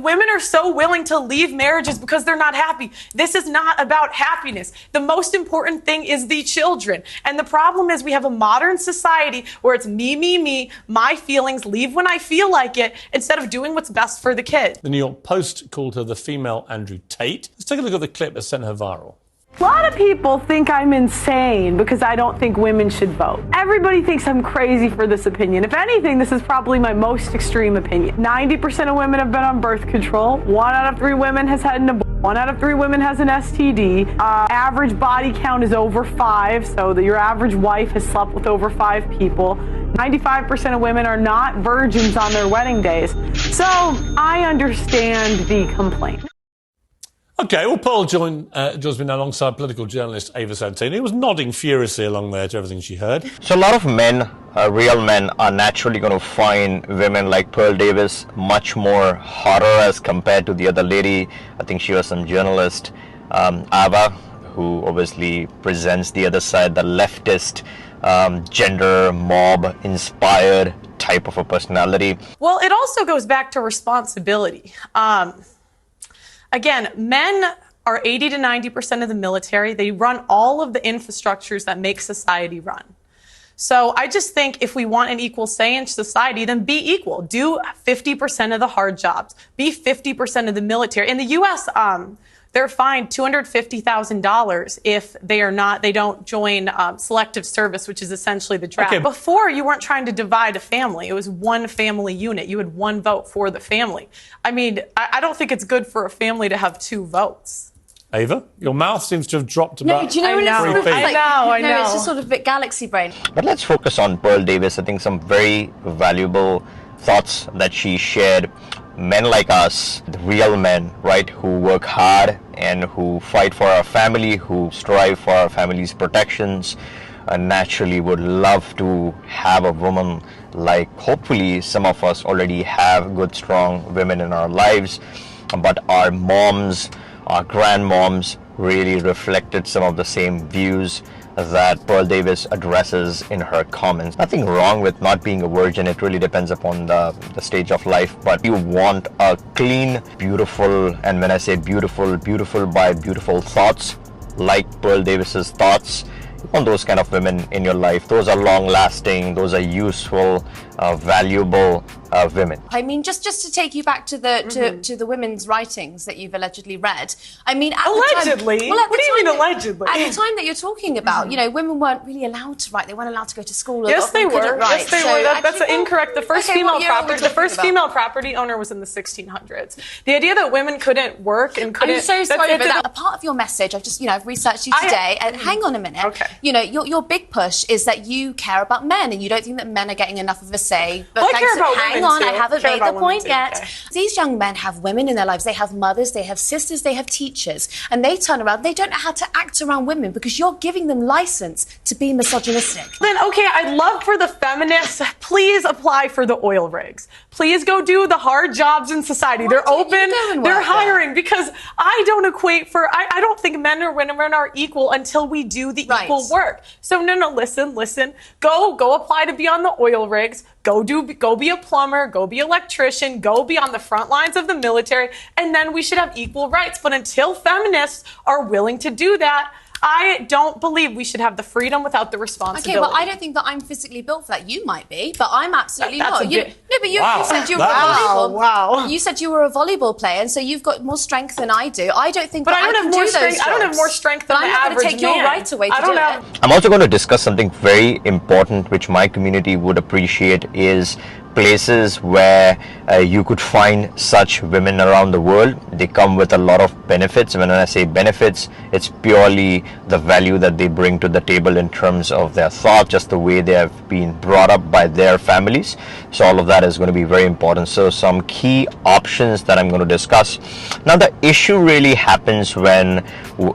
women are so willing to leave marriages because they're not happy. This is not about happiness. The most important thing is the children. And the problem is we have a modern society where it's me, my feelings, leave when I feel like it, instead of doing what's best for the kid. The New York Post called her the female Andrew Tate. Let's take a look at the clip that sent her viral. A lot of people think I'm insane because I don't think women should vote. Everybody thinks I'm crazy for this opinion. If anything, this is probably my most extreme opinion. 90% of women have been on birth control. 1 out of 3 women has had an abortion. 1 out of 3 women has an STD. Average body count is over 5, so that your average wife has slept with over 5 people. 95% of women are not virgins on their wedding days. So I understand the complaint. OK, well, Pearl joins me now alongside political journalist Ava Santini, who was nodding furiously along there to everything she heard. So a lot of men, real men, are naturally going to find women like Pearl Davis much more hotter as compared to the other lady. I think she was some journalist, Ava, who obviously presents the other side, the leftist, gender mob-inspired type of a personality. Well, it also goes back to responsibility. Again, men are 80 to 90% of the military. They run all of the infrastructures that make society run. So I just think if we want an equal say in society, then be equal. Do 50% of the hard jobs. Be 50% of the military. In the U.S., they're fined $250,000 if they don't join selective service, which is essentially the draft. Okay. Before, you weren't trying to divide a family. It was one family unit. You had one vote for the family. I mean, I don't think it's good for a family to have 2 votes. Ava, your mouth seems to have dropped about 3 feet. I know. It's just sort of a bit galaxy brain. But let's focus on Pearl Davis. I think some very valuable thoughts that she shared. Men like us, the real men, right, who work hard and who fight for our family, who strive for our family's protections, naturally would love to have a woman like hopefully some of us already have good, strong women in our lives. But our moms, our grandmoms really reflected some of the same views that Pearl Davis addresses in her comments. Nothing wrong with not being a virgin. It really depends upon the stage of life. But you want a clean, beautiful, and when I say beautiful, beautiful by beautiful thoughts, like Pearl Davis's thoughts. You want those kind of women in your life. Those are long-lasting. Those are useful, valuable women. I mean, just to take you back to the women's writings that you've allegedly read. I mean, at allegedly. The time, well, what do you mean allegedly? At the time that you're talking about, you know, women weren't really allowed to write. They weren't allowed to go to school. Yes, they were. Yes, they were. That's incorrect. The first female property owner was in the 1600s. The idea that women couldn't work and couldn't. I'm so sorry for that. A part of your message, I've researched you today. And hang on a minute. Okay. You know, your big push is that you care about men and you don't think that men are getting enough of a say. But I care about hang women on, too. I haven't made the point yet. Okay. These young men have women in their lives. They have mothers, they have sisters, they have teachers, and they turn around. They don't know how to act around women because you're giving them license to be misogynistic. Then, okay, I'd love for the feminists, please apply for the oil rigs. Please go do the hard jobs in society. They're open, they're hiring, because I don't I don't think men or women are equal until we do the equal work. So no, listen. Go apply to be on the oil rigs. Go be a plumber, go be an electrician, go be on the front lines of the military, and then we should have equal rights. But until feminists are willing to do that, I don't believe we should have the freedom without the responsibility. Okay, well, I don't think that I'm physically built for that. You might be, but I'm absolutely not. You said you were volleyball. Wow. You said you were a volleyball player, and so you've got more strength than I do. I don't think but that I can do those jobs. I don't have more strength than the average man. I'm not going to take your right away to do it. I'm also going to discuss something very important which my community would appreciate is places where you could find such women around the world. They come with a lot of benefits. When I say benefits, it's purely the value that they bring to the table in terms of their thought, just the way they have been brought up by their families. So all of that is going to be very important. So some key options that I'm going to discuss. Now, the issue really happens when,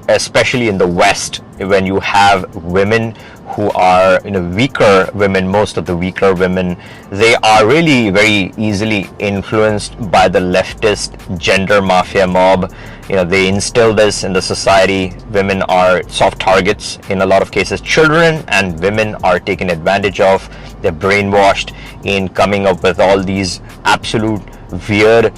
especially in the West, when you have women who are weaker women. Most of the weaker women, they are really very easily influenced by the leftist gender mafia mob. They instill this in the society. Women are soft targets in a lot of cases. Children and women are taken advantage of. They're brainwashed in coming up with all these absolute weird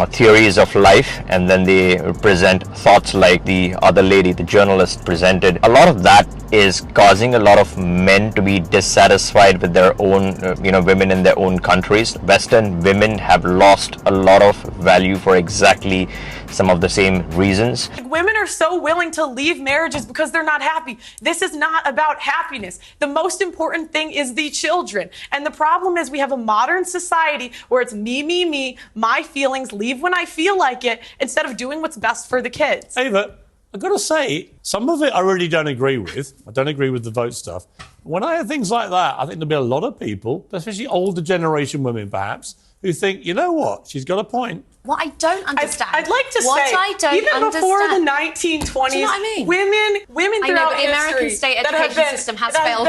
theories of life, and then they present thoughts like the other lady, the journalist, presented. A lot of that is causing a lot of men to be dissatisfied with their own, women in their own countries. Western women have lost a lot of value for exactly some of the same reasons. Women are so willing to leave marriages because they're not happy. This is not about happiness. The most important thing is the children. And the problem is we have a modern society where it's me, my feelings, leave when I feel like it, instead of doing what's best for the kids. Ava, I've got to say, some of it I really don't agree with. I don't agree with the vote stuff. When I hear things like that, I think there'll be a lot of people, especially older generation women perhaps, who think, you know what, she's got a point. What I don't understand. I'd like to what say, I don't even understand. before the 1920s, Do you know what I mean? women throughout but the American history state that education system has failed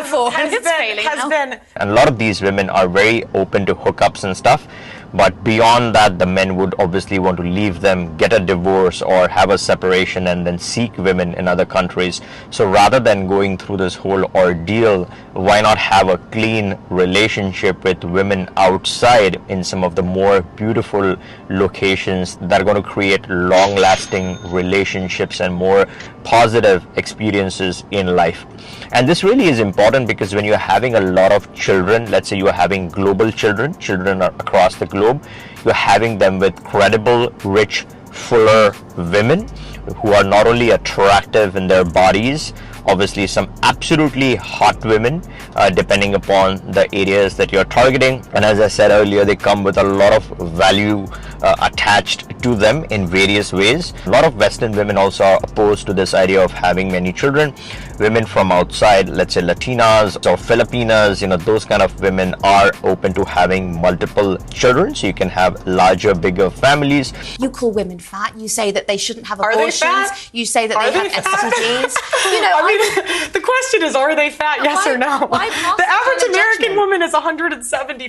before, and it's failing now. And a lot of these women are very open to hookups and stuff, but beyond that, the men would obviously want to leave them, get a divorce or have a separation, and then seek women in other countries. So rather than going through this whole ordeal, why not have a clean relationship with women outside in some of the more beautiful locations that are going to create long-lasting relationships and more positive experiences in life. And this really is important because when you're having a lot of children, let's say you are having global children are across the globe, you're having them with credible, rich, fuller women who are not only attractive in their bodies, obviously some absolutely hot women, depending upon the areas that you're targeting. And as I said earlier, they come with a lot of value attached to them in various ways. A lot of Western women also are opposed to this idea of having many children. Women from outside, let's say Latinas or Filipinas, those kind of women are open to having multiple children, so you can have larger, bigger families. You call women fat. You say that they shouldn't have Are they abortions. fat? You say that Are they they have fat? STDs. The question is, are they fat? Yes or no? why pass The that average kind of American judgment? woman is 170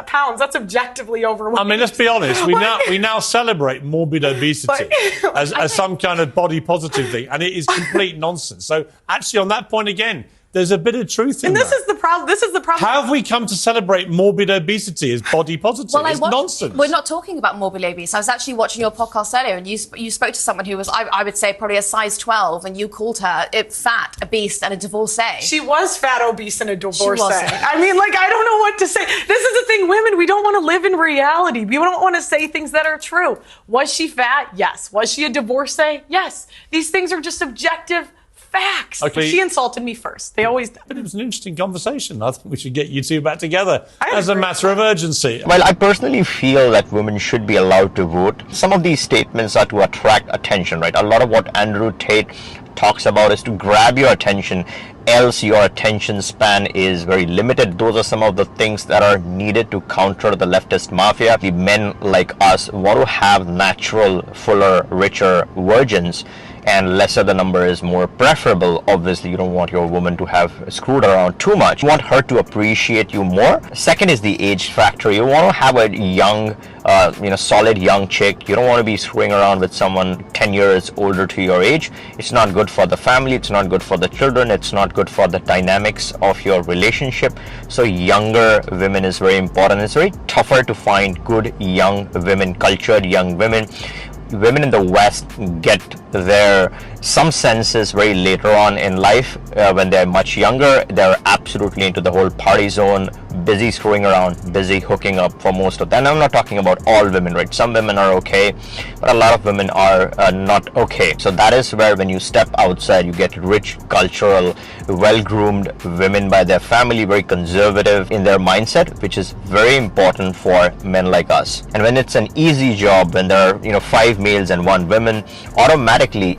pounds. That's objectively overweight. I mean, let's be honest. We now celebrate morbid obesity as some kind of body positive thing, and it is complete nonsense. So actually, on that point again, there's a bit of truth in And that. this is the problem. How have we come to celebrate morbid obesity as body positive? It's nonsense. We're not talking about morbid obese. I was actually watching your podcast earlier, and you spoke to someone who was, I would say, probably a size 12, and you called her fat, obese, and a divorcee. She was fat, obese, and a divorcee. wasn't. I mean, I don't know what to say. This is the thing, women, we don't want to live in reality. We don't want to say things that are true. Was she fat? Yes. Was she a divorcee? Yes. These things are just objective facts. Okay. She insulted me first. They always do. But it was an interesting conversation. I think we should get you two back together I as a agree. matter of urgency. Well, I personally feel that women should be allowed to vote. Some of these statements are to attract attention, right? A lot of what Andrew Tate talks about is to grab your attention, else your attention span is very limited. Those are some of the things that are needed to counter the leftist mafia. The men like us want to have natural, fuller, richer virgins, and lesser the number is more preferable. Obviously, you don't want your woman to have screwed around too much. You want her to appreciate you more. Second is the age factor. You want to have a young, solid young chick. You don't want to be screwing around with someone 10 years older to your age. It's not good for the family. It's not good for the children. It's not good for the dynamics of your relationship. So younger women is very important. It's very tougher to find good young women, cultured young women. Women in the West get their some senses very later on in life. When they're much younger, they're absolutely into the whole party zone, busy screwing around, busy hooking up for most of them. And I'm not talking about all women, right? Some women are okay, but a lot of women are not okay. So that is where when you step outside, you get rich, cultural, well-groomed women by their family, very conservative in their mindset, which is very important for men like us. And when it's an easy job, when there are 5 males and 1 woman, automatically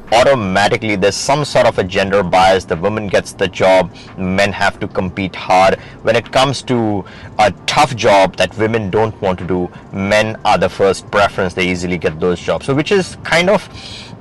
there's some sort of a gender bias. The woman gets the job, men have to compete hard. When it comes to a tough job that women don't want to do, men are the first preference. They easily get those jobs. So which is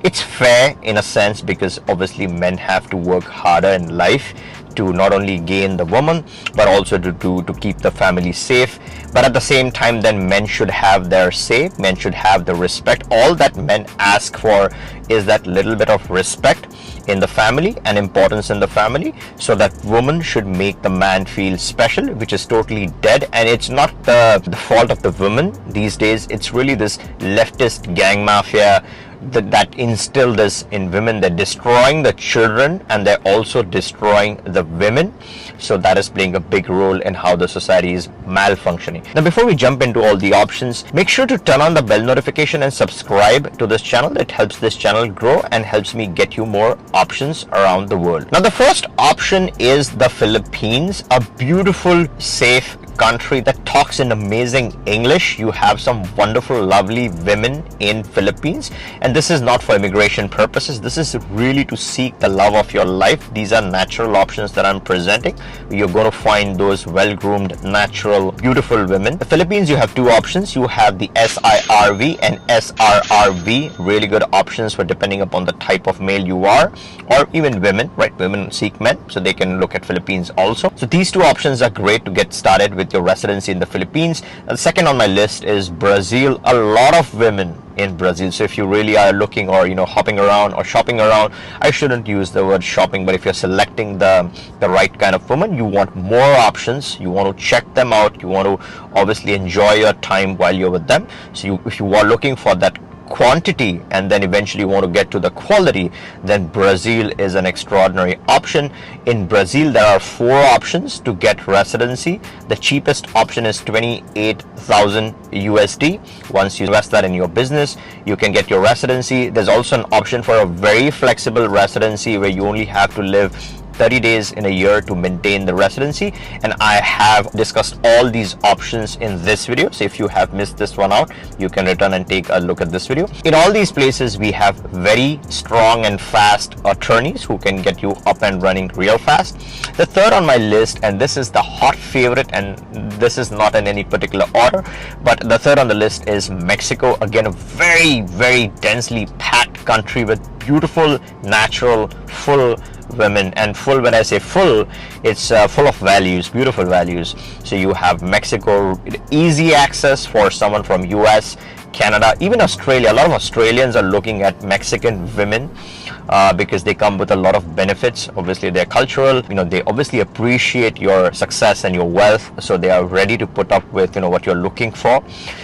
it's fair in a sense, because obviously men have to work harder in life to not only gain the woman, but also to keep the family safe. But at the same time, then men should have their say, men should have the respect. All that men ask for is that little bit of respect in the family and importance in the family, so that woman should make the man feel special, which is totally dead. And it's not the fault of the women these days, it's really this leftist gang mafia that instill this in women. They're destroying the children and they're also destroying the women. So that is playing a big role in how the society is malfunctioning. Now, before we jump into all the options, make sure to turn on the bell notification and subscribe to this channel. It helps this channel grow and helps me get you more options around the world. Now, the first option is the Philippines, a beautiful, safe country that talks in amazing English. You have some wonderful, lovely women in Philippines, and this is not for immigration purposes. This is really to seek the love of your life. These are natural options that I'm presenting. You're going to find those well-groomed, natural, beautiful women. The Philippines, you have two options. You have the SIRV and SRRV, really good options for depending upon the type of male you are, or even women, right? Women seek men, so they can look at Philippines also. So these two options are great to get started with your residency in the Philippines. The second on my list is Brazil. A lot of women in Brazil. So if you really are looking or hopping around or shopping around, I shouldn't use the word shopping, but if you're selecting the right kind of woman, you want more options, you want to check them out, you want to obviously enjoy your time while you're with them. So if you are looking for that quantity and then eventually want to get to the quality, then Brazil is an extraordinary option. In Brazil, there are 4 options to get residency. The cheapest option is 28,000 USD. Once you invest that in your business, you can get your residency. There's also an option for a very flexible residency where you only have to live 30 days in a year to maintain the residency, and I have discussed all these options in this video. So if you have missed this one out, you can return and take a look at this video. In all these places, we have very strong and fast attorneys who can get you up and running real fast. The third on my list, and this is the hot favorite, and this is not in any particular order, but the third on the list is Mexico. Again, a very, very densely packed country with beautiful, natural, full women. And full, when I say full, it's full of values, beautiful values. So you have Mexico, easy access for someone from US, Canada, even Australia. A lot of Australians are looking at Mexican women because they come with a lot of benefits. Obviously, they're cultural, they obviously appreciate your success and your wealth, so they are ready to put up with what you're looking for.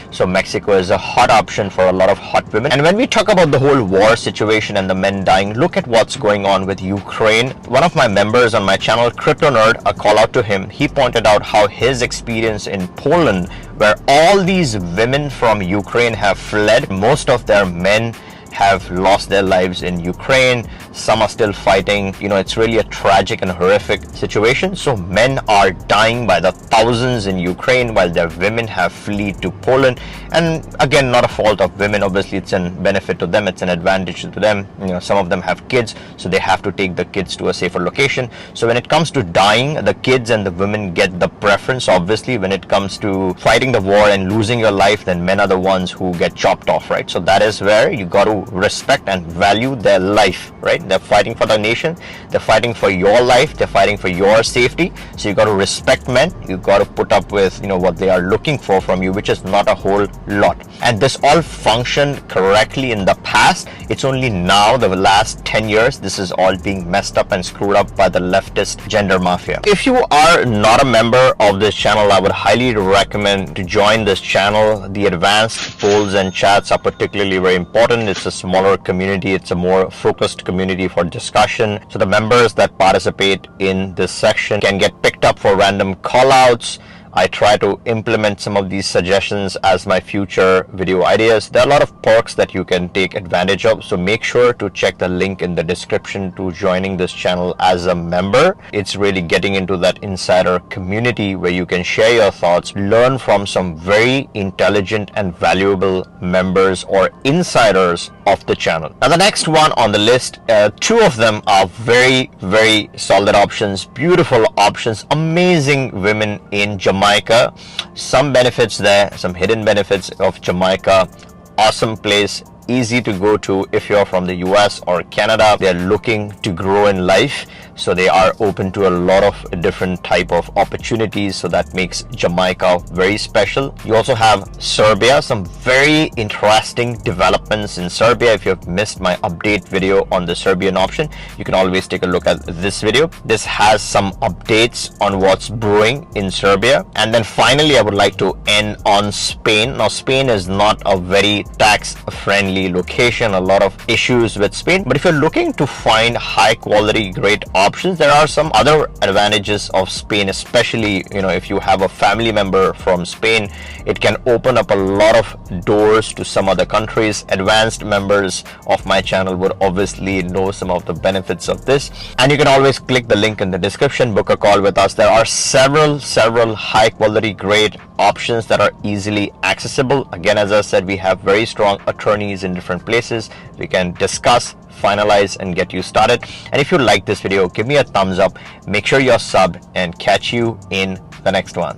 So Mexico is a hot option for a lot of hot women. And when we talk about the whole war situation and the men dying, look at what's going on with Ukraine. One of my members on my channel, Crypto Nerd, a call out to him, he pointed out how his experience in Poland, where all these women from Ukraine have fled, most of their men have lost their lives in Ukraine. Some are still fighting. It's really a tragic and horrific situation. So men are dying by the thousands in Ukraine while their women have fled to Poland. And again, not a fault of women. Obviously, it's a benefit to them. It's an advantage to them. Some of them have kids, so they have to take the kids to a safer location. So when it comes to dying, the kids and the women get the preference. Obviously, when it comes to fighting the war and losing your life, then men are the ones who get chopped off, right? So that is where you got to respect and value their life, right? They're fighting for the nation, they're fighting for your life, they're fighting for your safety. So you got to respect men, you got to put up with what they are looking for from you, which is not a whole lot. And this all functioned correctly in the past. It's only now, the last 10 years, this is all being messed up and screwed up by the leftist gender mafia. If you are not a member of this channel, I would highly recommend to join this channel. The advanced polls and chats are particularly very important. It's a smaller community, it's a more focused community for discussion. So the members that participate in this section can get picked up for random call outs. I try to implement some of these suggestions as my future video ideas. There are a lot of perks that you can take advantage of, so make sure to check the link in the description to joining this channel as a member. It's really getting into that insider community where you can share your thoughts, learn from some very intelligent and valuable members or insiders of the channel. Now the next one on the list, 2 of them are very, very solid options, beautiful options, amazing women in Jamaica. Some benefits there, some hidden benefits of Jamaica. Awesome place, easy to go to if you're from the US or Canada. They're looking to grow in life, so they are open to a lot of different type of opportunities, so that makes Jamaica very special. You also have Serbia, some very interesting developments in Serbia. If you've missed my update video on the Serbian option, you can always take a look at this video. This has some updates on what's brewing in Serbia. And then finally, I would like to end on Spain. Now, Spain is not a very tax-friendly location, a lot of issues with Spain, but if you're looking to find high quality, great options, there are some other advantages of Spain, especially, you know, if you have a family member from Spain, it can open up a lot of doors to some other countries. Advanced members of my channel would obviously know some of the benefits of this, and you can always click the link in the description, book a call with us. There are several high quality, great options that are easily accessible. Again, as I said, we have very strong attorneys in different places. We can discuss, finalize, and get you started. And if you like this video, give me a thumbs up, make sure you're subbed, and catch you in the next one.